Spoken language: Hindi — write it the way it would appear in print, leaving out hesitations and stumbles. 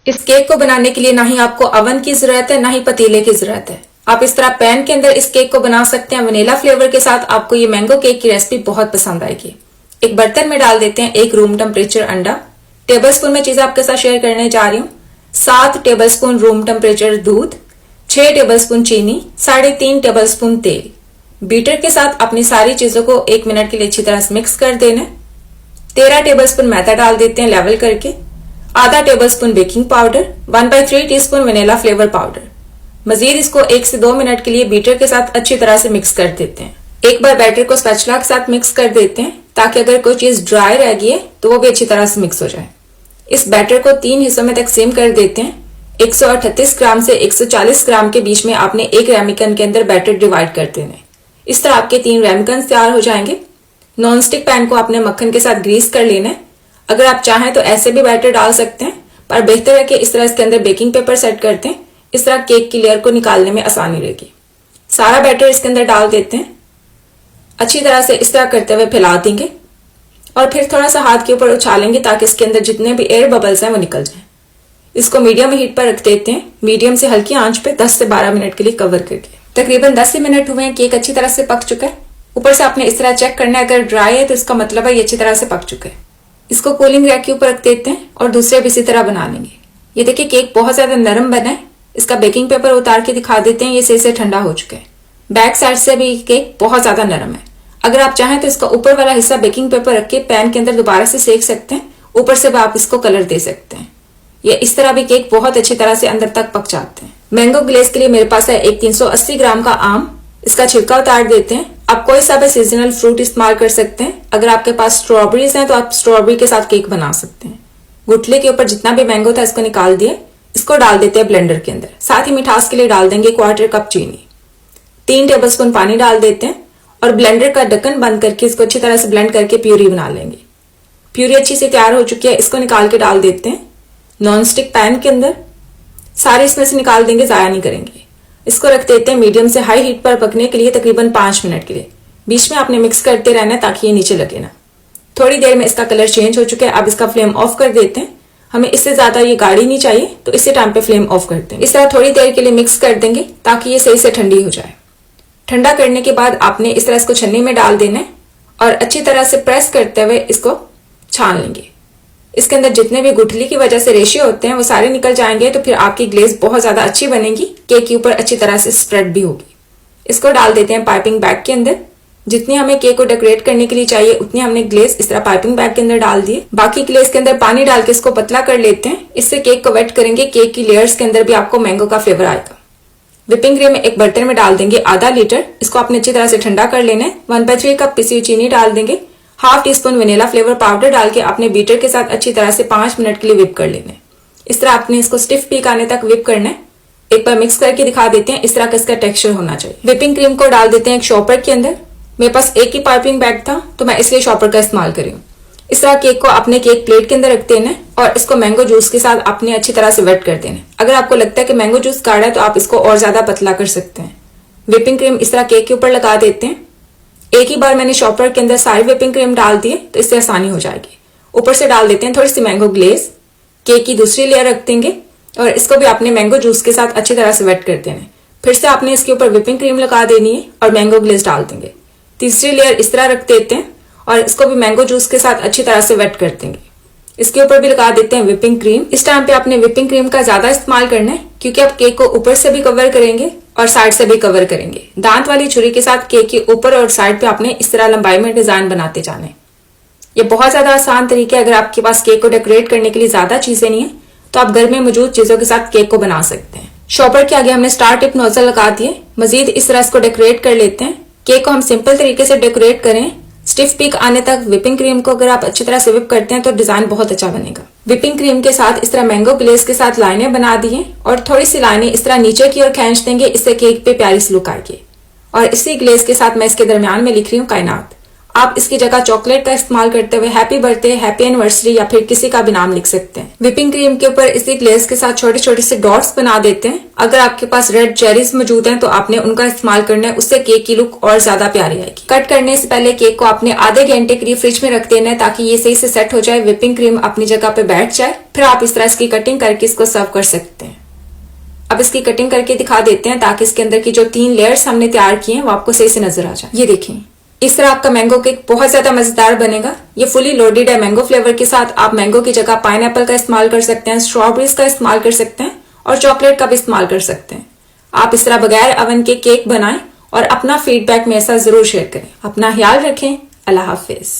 इस केक को बनाने के लिए ना ही आपको अवन की जरूरत है ना ही पतीले की जरूरत है। आप इस तरह पैन के अंदर इस केक को बना सकते हैं। वनीला फ्लेवर के साथ आपको ये मैंगो केक की रेसिपी बहुत पसंद आएगी। एक बर्तन में डाल देते हैं 1 रूम टेम्परेचर अंडा। टेबलस्पून में चीज आपके साथ शेयर करने जा रही हूँ। 7 टेबलस्पून रूम टेम्परेचर दूध, 6 टेबलस्पून चीनी, 3.5 टेबलस्पून तेल। बीटर के साथ अपनी सारी चीजों को 1 मिनट के लिए अच्छी तरह से मिक्स कर देना। 13 टेबलस्पून मैदा डाल देते हैं लेवल करके। आधा tablespoon baking powder, 1/3 teaspoon vanilla flavour powder. मजीद इसको 1 से 2 मिनट के लिए बीटर के साथ अच्छी तरह से मिक्स कर देते हैं। एक बार बैटर को स्पैचुला के साथ मिक्स कर देते हैं ताकि अगर कोई चीज ड्राई रह गई है तो वो भी अच्छी तरह से मिक्स हो जाए। इस बैटर को 3 हिस्सों में तकसीम कर देते हैं। 138 ग्राम से 140 ग्राम के बीच में आपने एक रेमिकन के अंदर बैटर डिवाइड कर देना है। इस तरह आपके 3 रेमिकन तैयार हो जाएंगे। नॉन स्टिक पैन को आपने मक्खन के साथ ग्रीस कर लेना है। अगर आप चाहें तो ऐसे भी बैटर डाल सकते हैं, पर बेहतर है कि इस तरह इसके अंदर बेकिंग पेपर सेट करते हैं। इस तरह केक की लेयर को निकालने में आसानी रहेगी। सारा बैटर इसके अंदर डाल देते हैं। अच्छी तरह से इस तरह करते हुए फैला देंगे और फिर थोड़ा सा हाथ के ऊपर उछालेंगे ताकि इसके अंदर जितने भी एयर बबल्स हैं वो निकल जाएं। इसको मीडियम हीट पर रख देते हैं। मीडियम से हल्की आंच पे 10 से 12 मिनट के लिए कवर करके। तकरीबन 10 मिनट हुए हैं। केक अच्छी तरह से पक चुका है। ऊपर से आपने इस तरह चेक करना है, अगर ड्राई है तो इसका मतलब है ये अच्छी तरह से पक चुका है। इसको कूलिंग रैक के ऊपर रख देते हैं और दूसरे भी इसी तरह बना लेंगे। ये देखिए केक बहुत ज्यादा नरम बना है। इसका बेकिंग पेपर उतार के दिखा देते हैं। ये सही से ठंडा हो चुका है। बैक साइड से भी केक बहुत ज्यादा नरम है। अगर आप चाहें तो इसका ऊपर वाला हिस्सा बेकिंग पेपर रख के पैन के अंदर दोबारा से सेक सकते हैं। ऊपर से भी आप इसको कलर दे सकते हैं। ये इस तरह भी केक बहुत अच्छी तरह से अंदर तक पक जाते हैं। मैंगो ग्लेज के लिए मेरे पास है एक 380 ग्राम का आम। इसका छिलका उतार देते हैं। आप कोई सा भी सीजनल फ्रूट इस्तेमाल कर सकते हैं। अगर आपके पास स्ट्रॉबेरीज हैं तो आप स्ट्रॉबेरी के साथ केक बना सकते हैं। गुठली के ऊपर जितना भी मैंगो था इसको निकाल दिए। इसको डाल देते हैं ब्लेंडर के अंदर। साथ ही मिठास के लिए डाल देंगे 1/4 कप चीनी। 3 टेबलस्पून पानी डाल देते हैं और ब्लेंडर का ढक्कन बंद करके इसको अच्छी तरह से ब्लेंड करके प्यूरी बना लेंगे। प्यूरी अच्छी से तैयार हो चुकी है। इसको निकाल के डाल देते हैं नॉन स्टिक पैन के अंदर। सारे इसमें से निकाल देंगे, जाया नहीं करेंगे। इसको रख देते हैं मीडियम से हाई हीट पर पकने के लिए तकरीबन 5 मिनट के लिए। बीच में आपने मिक्स करते रहना है ताकि ये नीचे लगे ना। थोड़ी देर में इसका कलर चेंज हो चुका है। अब इसका फ्लेम ऑफ कर देते हैं। हमें इससे ज्यादा ये गाढ़ी नहीं चाहिए तो इसी टाइम पे फ्लेम ऑफ करते हैं। इस तरह थोड़ी देर के लिए मिक्स कर देंगे ताकि ये सही से ठंडी हो जाए। ठंडा करने के बाद आपने इस तरह इसको छन्नी में डाल देना है और अच्छी तरह से प्रेस करते हुए इसको छान लेंगे। इसके अंदर जितने भी गुठली की वजह से रेशियो होते हैं वो सारे निकल जाएंगे तो फिर आपकी ग्लेज बहुत ज्यादा अच्छी बनेगी। केक के ऊपर अच्छी तरह से स्प्रेड भी होगी। इसको डाल देते हैं पाइपिंग बैग के अंदर। जितनी हमें केक को डेकोरेट करने के लिए चाहिए उतनी हमने ग्लेज इस तरह पाइपिंग बैग के अंदर डाल दिए। बाकी ग्लेज के अंदर पानी डाल के इसको पतला कर लेते हैं। इससे केक को वेट करेंगे। केक की लेयर्स के अंदर भी आपको मैंगो का फ्लेवर आएगा। विपिंग क्रीम एक बर्तन में डाल देंगे आधा लीटर। इसको आपने अच्छी तरह से ठंडा कर लेना है। 1/3 कप पिसी हुई चीनी डाल देंगे। 1/2 टीस्पून वनीला फ्लेवर पाउडर डाल के अपने बीटर के साथ अच्छी तरह से 5 मिनट के लिए विप कर लेना है। इस तरह आपने इसको स्टिफ पीक आने तक विप करना है। एक बार मिक्स करके दिखा देते हैं। इस तरह का इसका टेक्सचर होना चाहिए। विपिंग क्रीम को डाल देते हैं एक शॉपर के अंदर। मेरे पास एक ही पाइपिंग बैग था तो मैं इसलिए शॉपर का इस्तेमाल करी हूँ। इस तरह केक को अपने केक प्लेट के अंदर रख देना है और इसको मैंगो जूस के साथ अपने अच्छी तरह से वेट कर देना है। अगर आपको लगता है कि मैंगो जूस गाढ़ा है तो आप इसको और ज्यादा पतला कर सकते हैं। विपिंग क्रीम इस तरह केक के ऊपर लगा देते हैं। एक ही बार मैंने शॉपर के अंदर सारी विपिंग क्रीम डाल दिए तो इससे आसानी हो जाएगी। ऊपर से डाल देते हैं थोड़ी सी मैंगो ग्लेज। केक की दूसरी लेयर रख देंगे और इसको भी आपने मैंगो जूस के साथ अच्छी तरह से वेट कर देना है। फिर से आपने इसके ऊपर विपिंग क्रीम लगा देनी है और मैंगो ग्लेज डाल देंगे। तीसरी लेयर इस तरह रख देते हैं और इसको भी मैंगो जूस के साथ अच्छी तरह से वेट कर देंगे। इसके ऊपर भी लगा देते हैं विपिंग क्रीम। इस टाइम पे आपने विपिंग क्रीम का ज्यादा इस्तेमाल करना है क्योंकि आप केक को ऊपर से भी कवर करेंगे और साइड से भी कवर करेंगे। दांत वाली छुरी के साथ केक के ऊपर और साइड पे आपने इस तरह लंबाई में डिजाइन बनाते जाने। ये बहुत ज्यादा आसान तरीका है। अगर आपके पास केक को डेकोरेट करने के लिए ज्यादा चीजें नहीं है तो आप घर में मौजूद चीजों के साथ केक को बना सकते हैं। शॉपर के आगे हमने स्टार टिप नोजल लगा दिए। मजीद इस तरह इसको डेकोरेट कर लेते हैं। केक को हम सिंपल तरीके से डेकोरेट करें। स्टिफ पीक आने तक विपिंग क्रीम को अगर आप अच्छी तरह से विप करते हैं तो डिजाइन बहुत अच्छा बनेगा। विपिंग क्रीम के साथ इस तरह मैंगो ग्लेज के साथ लाइनें बना दी हैं और थोड़ी सी लाइनें इस तरह नीचे की ओर खींच देंगे। इससे केक पे प्यारी सी लुक आएगी। और इसी ग्लेज के साथ मैं इसके दरमियान में लिख रही हूँ कायनात। आप इसकी जगह चॉकलेट का इस्तेमाल करते हुए हैप्पी बर्थडे, हैप्पी एनिवर्सरी या फिर किसी का भी नाम लिख सकते हैं। व्हिपिंग क्रीम के ऊपर इसी ग्लेज के साथ छोटे छोटे से डॉट्स बना देते हैं। अगर आपके पास रेड चेरीज मौजूद हैं तो आपने उनका इस्तेमाल करना है, उससे केक की लुक और ज्यादा प्यारी आएगी। कट करने से पहले केक को आपने आधे घंटे के लिए फ्रिज में रख देना है ताकि ये सही से सेट हो जाए, व्हिपिंग क्रीम अपनी जगह पे बैठ जाए। फिर आप इस तरह इसकी कटिंग करके इसको सर्व कर सकते हैं। अब इसकी कटिंग करके दिखा देते हैं ताकि इसके अंदर की जो 3 लेयर्स हमने तैयार किए हैं वो आपको सही से नजर आ जाए। ये देखें, इस तरह आपका मैंगो केक बहुत ज्यादा मजेदार बनेगा। ये फुली लोडेड है मैंगो फ्लेवर के साथ। आप मैंगो की जगह पाइनएप्पल का इस्तेमाल कर सकते हैं, स्ट्रॉबेरीज का इस्तेमाल कर सकते हैं और चॉकलेट का भी इस्तेमाल कर सकते हैं। आप इस तरह बगैर अवन के केक बनाएं और अपना फीडबैक मेरे साथ जरूर शेयर करें। अपना ख्याल रखें। अल्लाह हाफिज।